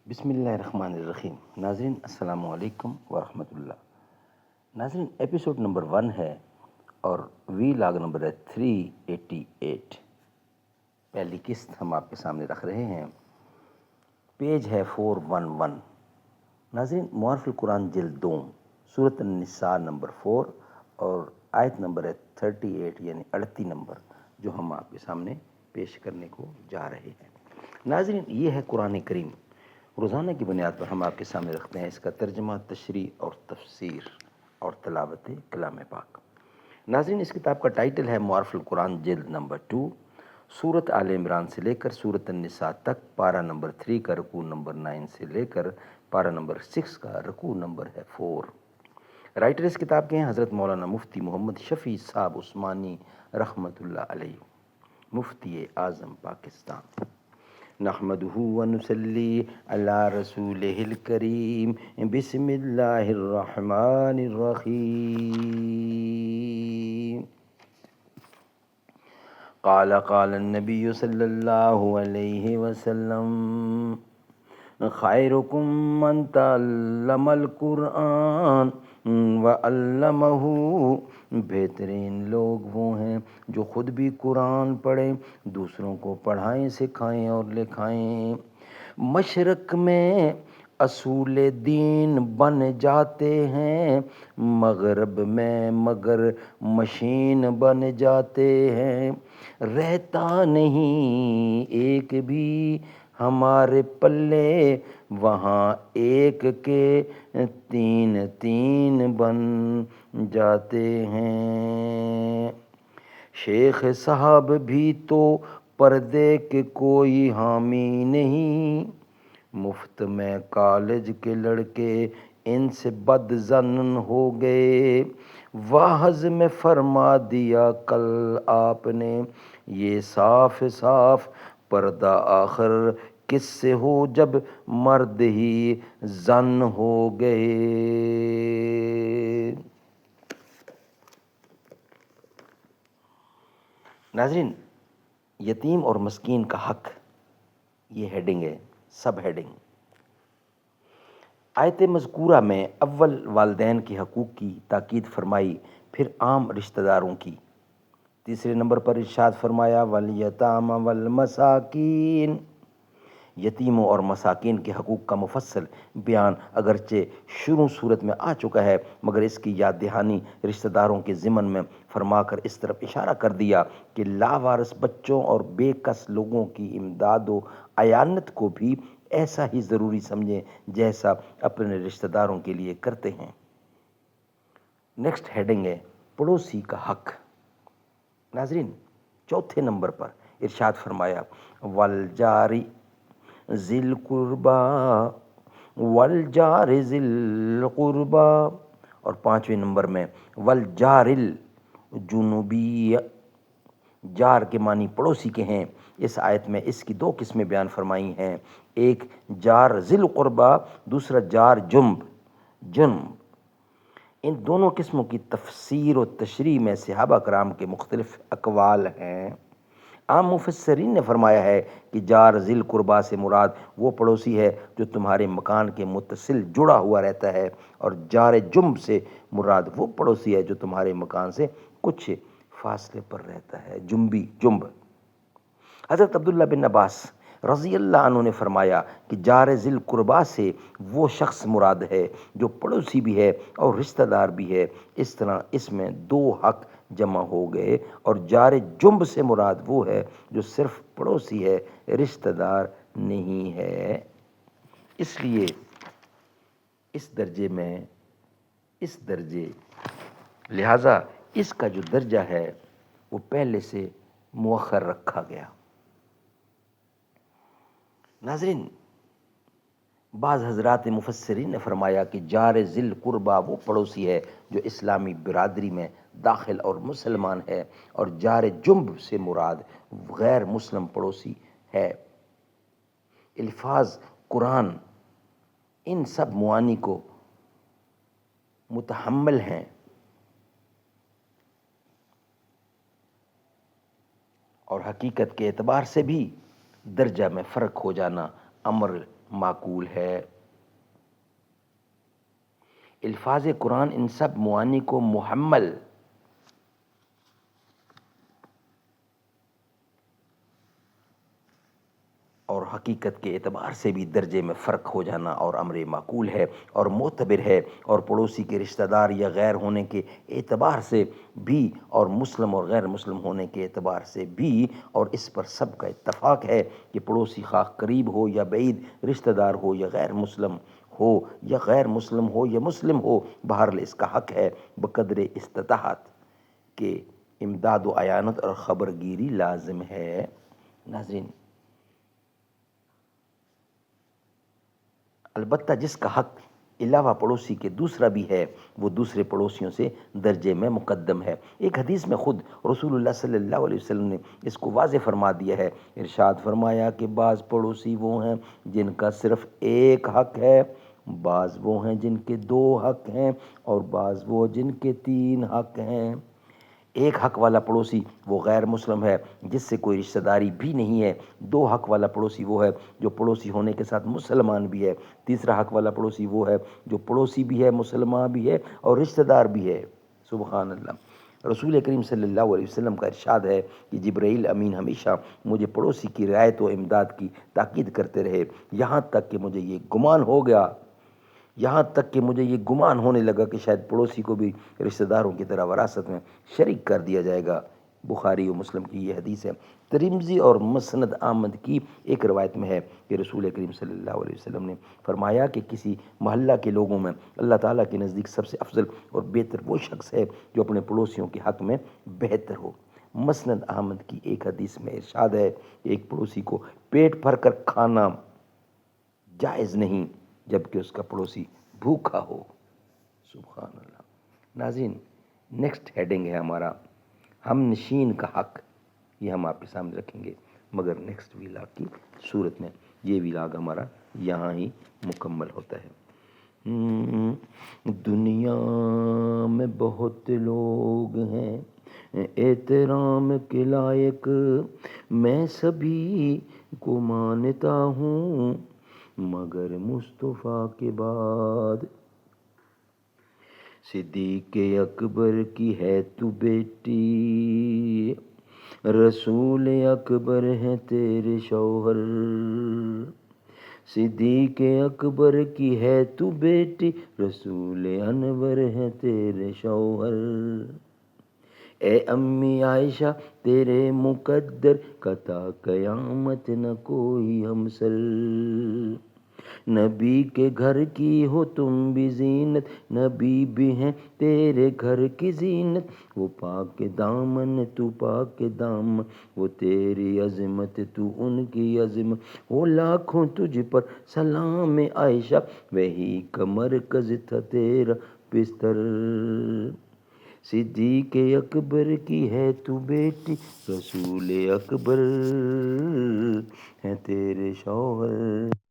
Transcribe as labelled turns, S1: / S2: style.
S1: بسم اللہ الرحمن الرحیم۔ ناظرین السلام علیکم ورحمۃ اللہ۔ ناظرین ایپیسوڈ نمبر 1 ہے اور وی لاگ نمبر ہے 388۔ پہلی قسط ہم آپ کے سامنے رکھ رہے ہیں، پیج ہے 411۔ ناظرین معارف القرآن جلد 2، سورۃ النساء نمبر 4 اور آیت نمبر ہے 38 یعنی 38 نمبر جو ہم آپ کے سامنے پیش کرنے کو جا رہے ہیں۔ ناظرین یہ ہے قرآن کریم، روزانہ کی بنیاد پر ہم آپ کے سامنے رکھتے ہیں اس کا ترجمہ، تشریح اور تفسیر اور تلاوت کلام پاک۔ ناظرین اس کتاب کا ٹائٹل ہے معارف القرآن جلد نمبر 2، سورۃ آل عمران سے لے کر سورۃ النساء تک، پارہ نمبر 3 کا رکوع نمبر 9 سے لے کر پارہ نمبر 6 کا رکوع نمبر ہے 4۔ رائٹر اس کتاب کے ہیں حضرت مولانا مفتی محمد شفیع صاحب عثمانی رحمۃ اللہ علیہ، مفتی اعظم پاکستان۔ نحمده ونصلی علی رسولہ الکریم، بسم اللہ الرحمن الرحیم۔ قال النبی صلی اللہ علیہ وسلم، خیرکم من تعلم القرآن وعلمہ، بہترین لوگ وہ ہیں جو خود بھی قرآن پڑھیں، دوسروں کو پڑھائیں، سکھائیں اور لکھائیں۔ مشرق میں اصول دین بن جاتے ہیں، مغرب میں مگر مشین بن جاتے ہیں۔ رہتا نہیں ایک بھی ہمارے پلے، وہاں ایک کے 3 بن جاتے ہیں۔ شیخ صاحب بھی تو پردے کے کوئی حامی نہیں، مفت میں کالج کے لڑکے ان سے بد ظن ہو گئے۔ واعظ میں فرما دیا کل آپ نے، یہ صاف صاف پردہ آخر کس سے ہو جب مرد ہی زن ہو گئے۔ ناظرین یتیم اور مسکین کا حق، یہ ہیڈنگ ہے، سب ہیڈنگ۔ آیت مذکورہ میں اول والدین کے حقوق کی تاکید فرمائی، پھر عام رشتہ داروں کی۔ تیسرے نمبر پر ارشاد فرمایا والیتامی والمساکین، یتیموں اور مساکین کے حقوق کا مفصل بیان اگرچہ شروع صورت میں آ چکا ہے، مگر اس کی یاد دہانی رشتہ داروں کے ضمن میں فرما کر اس طرف اشارہ کر دیا کہ لاوارث بچوں اور بے کس لوگوں کی امداد و اعانت کو بھی ایسا ہی ضروری سمجھیں جیسا اپنے رشتہ داروں کے لیے کرتے ہیں۔ نیکسٹ ہیڈنگ ہے پڑوسی کا حق۔ ناظرین چوتھے نمبر پر ارشاد فرمایا والجاری ذی القربا، والجار ذی القربا، اور 5ویں نمبر میں والجار الجنوبی، جار کے معنی پڑوسی کے ہیں۔ اس آیت میں اس کی 2 قسمیں بیان فرمائی ہیں، ایک جار ذی القربا، دوسرا جار جنب۔ ان دونوں قسموں کی تفسیر و تشریح میں صحابہ کرام کے مختلف اقوال ہیں۔ عام مفسرین نے فرمایا ہے کہ جار ذی القربا سے مراد وہ پڑوسی ہے جو تمہارے مکان کے متصل جڑا ہوا رہتا ہے، اور جار جنب سے مراد وہ پڑوسی ہے جو تمہارے مکان سے کچھ فاصلے پر رہتا ہے، جنب۔ حضرت عبداللہ بن عباس رضی اللہ عنہ نے فرمایا کہ جار ذی القربا سے وہ شخص مراد ہے جو پڑوسی بھی ہے اور رشتہ دار بھی ہے۔ اس طرح اس میں 2 حق جمع ہو گئے، اور جار جنب سے مراد وہ ہے جو صرف پڑوسی ہے، رشتہ دار نہیں ہے۔ اس لیے اس درجے لہٰذا اس کا جو درجہ ہے وہ پہلے سے مؤخر رکھا گیا۔ ناظرین بعض حضرات مفسرین نے فرمایا کہ جار ذی القربا وہ پڑوسی ہے جو اسلامی برادری میں داخل اور مسلمان ہے، اور جار جنب سے مراد غیر مسلم پڑوسی ہے۔ الفاظ قرآن ان سب معانی کو متحمل ہیں، اور حقیقت کے اعتبار سے بھی درجہ میں فرق ہو جانا امر معقول ہے۔ الفاظ قرآن ان سب معانی کو محمل اور حقیقت کے اعتبار سے بھی درجے میں فرق ہو جانا اور امر معقول ہے اور معتبر ہے، اور پڑوسی کے رشتہ دار یا غیر ہونے کے اعتبار سے بھی، اور مسلم اور غیر مسلم ہونے کے اعتبار سے بھی، اور اس پر سب کا اتفاق ہے کہ پڑوسی خواہ قریب ہو یا بعید، رشتہ دار ہو یا غیر مسلم ہو یا غیر مسلم ہو یا مسلم ہو، بہرحال اس کا حق ہے بقدر استطاعت کہ امداد و اعانت اور خبرگیری لازم ہے۔ ناظرین، البتہ جس کا حق علاوہ پڑوسی کے دوسرا بھی ہے، وہ دوسرے پڑوسیوں سے درجے میں مقدم ہے۔ ایک حدیث میں خود رسول اللہ صلی اللہ علیہ وسلم نے اس کو واضح فرما دیا ہے۔ ارشاد فرمایا کہ بعض پڑوسی وہ ہیں جن کا صرف ایک حق ہے، بعض وہ ہیں جن کے دو حق ہیں، اور بعض وہ جن کے تین حق ہیں۔ ایک حق والا پڑوسی وہ غیر مسلم ہے جس سے کوئی رشتہ داری بھی نہیں ہے۔ دو حق والا پڑوسی وہ ہے جو پڑوسی ہونے کے ساتھ مسلمان بھی ہے۔ تیسرا حق والا پڑوسی وہ ہے جو پڑوسی بھی ہے، مسلمان بھی ہے اور رشتہ دار بھی ہے۔ سبحان اللہ۔ رسول کریم صلی اللہ علیہ وسلم کا ارشاد ہے کہ جبرائیل امین ہمیشہ مجھے پڑوسی کی رعایت و امداد کی تاکید کرتے رہے، یہاں تک کہ مجھے یہ گمان ہونے لگا کہ شاید پڑوسی کو بھی رشتہ داروں کی طرح وراثت میں شریک کر دیا جائے گا۔ بخاری و مسلم کی یہ حدیث ہے۔ ترمذی اور مسند احمد کی ایک روایت میں ہے کہ رسول کریم صلی اللہ علیہ وسلم نے فرمایا کہ کسی محلہ کے لوگوں میں اللہ تعالیٰ کے نزدیک سب سے افضل اور بہتر وہ شخص ہے جو اپنے پڑوسیوں کے حق میں بہتر ہو۔ مسند احمد کی ایک حدیث میں ارشاد ہے کہ ایک پڑوسی کو پیٹ بھر کر کھانا جائز نہیں جبکہ اس کا پڑوسی بھوکا ہو۔ سبحان اللہ۔ ناظرین، نیکسٹ ہیڈنگ ہے ہمارا ہم نشین کا حق، یہ ہم آپ کے سامنے رکھیں گے مگر نیکسٹ ویلاگ کی صورت میں۔ یہ ویلاگ ہمارا یہاں ہی مکمل ہوتا ہے۔ دنیا میں بہت لوگ ہیں احترام کے لائق، میں سبھی کو مانتا ہوں مگر مصطفیٰ کے بعد صدیق اکبر کی ہے تو بیٹی، رسول اکبر ہے تیرے شوہر۔ صدیق اکبر کی ہے تو بیٹی، رسول انور ہے تیرے شوہر۔ اے امی عائشہ تیرے مقدر کا تا قیامت نہ کوئی ہمسر، نبی کے گھر کی ہو تم بھی زینت، نبی بھی ہیں تیرے گھر کی زینت، وہ پاک دامن تو پاک دامن، وہ تیری عظمت تو ان کی عظمت، وہ لاکھوں تجھ پر سلام عائشہ، وہی کا مرکز تھا تیرا بستر۔ صدیق اکبر کی ہے تو بیٹی، رسول اکبر ہے تیرے شوہر۔